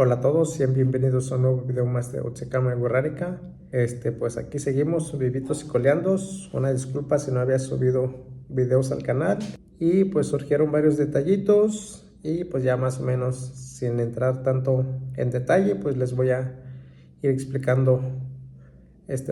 Hola a todos, sean bienvenidos a un nuevo video más de Utsecama Guerrárica. Pues aquí seguimos vivitos y coleandos. Una disculpa si no había subido videos al canal. Y pues surgieron varios detallitos. Y pues ya más o menos, sin entrar tanto en detalle, pues les voy a ir explicando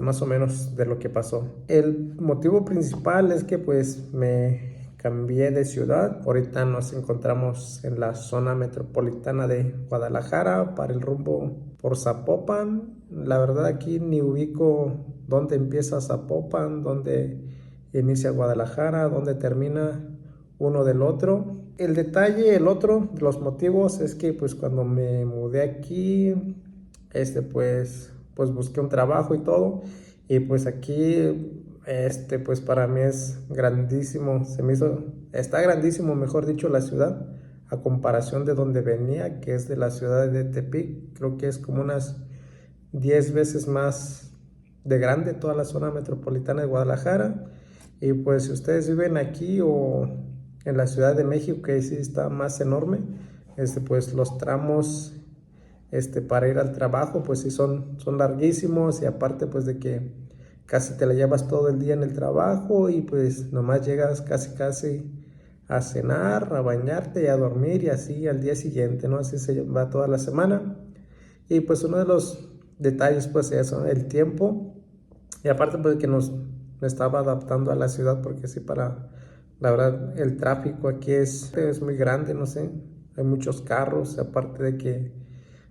más o menos de lo que pasó. El motivo principal es que pues me cambié de ciudad. Ahorita nos encontramos en la zona metropolitana de Guadalajara para el rumbo por Zapopan. La verdad aquí ni ubico dónde empieza Zapopan, dónde inicia Guadalajara, dónde termina uno del otro. El detalle, el otro de los motivos es que pues cuando me mudé aquí, pues busqué un trabajo y todo, y pues aquí pues para mí es grandísimo, está grandísimo, mejor dicho, la ciudad a comparación de donde venía, que es de la ciudad de Tepic. Creo que es como unas 10 veces más de grande toda la zona metropolitana de Guadalajara. Y pues si ustedes viven aquí o en la Ciudad de México, que sí está más enorme, pues los tramos para ir al trabajo pues sí son larguísimos, y aparte pues de que casi te la llevas todo el día en el trabajo y pues nomás llegas casi a cenar, a bañarte y a dormir, y así al día siguiente, ¿no? Así se va toda la semana. Y pues uno de los detalles pues eso, el tiempo, y aparte pues que me estaba adaptando a la ciudad, porque sí, la verdad el tráfico aquí es muy grande, no sé, hay muchos carros, aparte de que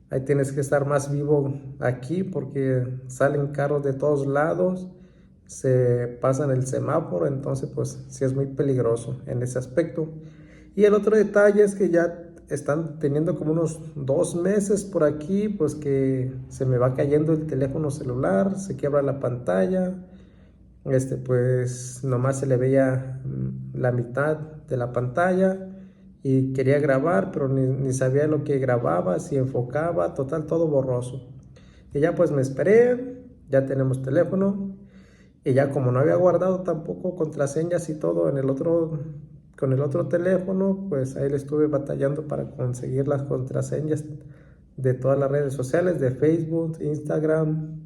ahí tienes que estar más vivo aquí porque salen carros de todos lados, se pasan el semáforo, entonces pues sí es muy peligroso en ese aspecto. Y el otro detalle es que ya están teniendo como unos 2 meses por aquí, pues que se me va cayendo el teléfono celular, se quiebra la pantalla, pues nomás se le veía la mitad de la pantalla, y quería grabar, pero ni sabía lo que grababa, si enfocaba, total, todo borroso. Y ya pues me esperé, ya tenemos teléfono, y ya como no había guardado tampoco contraseñas y todo con el otro teléfono, pues ahí le estuve batallando para conseguir las contraseñas de todas las redes sociales, de Facebook, Instagram,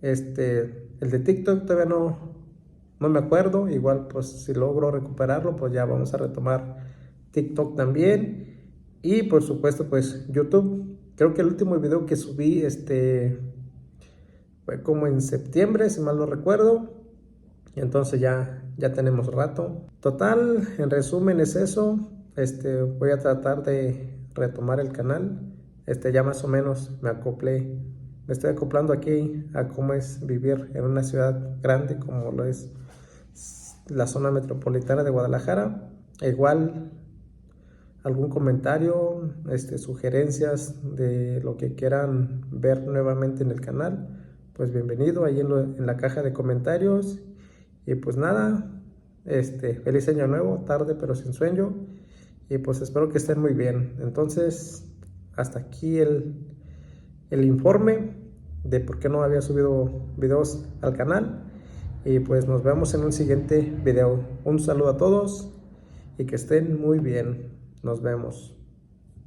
el de TikTok todavía no me acuerdo. Igual pues si logro recuperarlo, pues ya vamos a retomar TikTok también. Y por supuesto pues YouTube. Creo que el último video que subí fue como en septiembre, si mal no recuerdo. Y entonces ya tenemos rato. Total, en resumen es eso. Voy a tratar de retomar el canal. Ya más o menos me estoy acoplando aquí a cómo es vivir en una ciudad grande como lo es la zona metropolitana de Guadalajara. E igual algún comentario, sugerencias de lo que quieran ver nuevamente en el canal, pues bienvenido ahí en la caja de comentarios. Y pues nada, feliz año nuevo, tarde pero sin sueño, y pues espero que estén muy bien. Entonces, hasta aquí el informe de por qué no había subido videos al canal, y pues nos vemos en un siguiente video. Un saludo a todos y que estén muy bien. Nos vemos.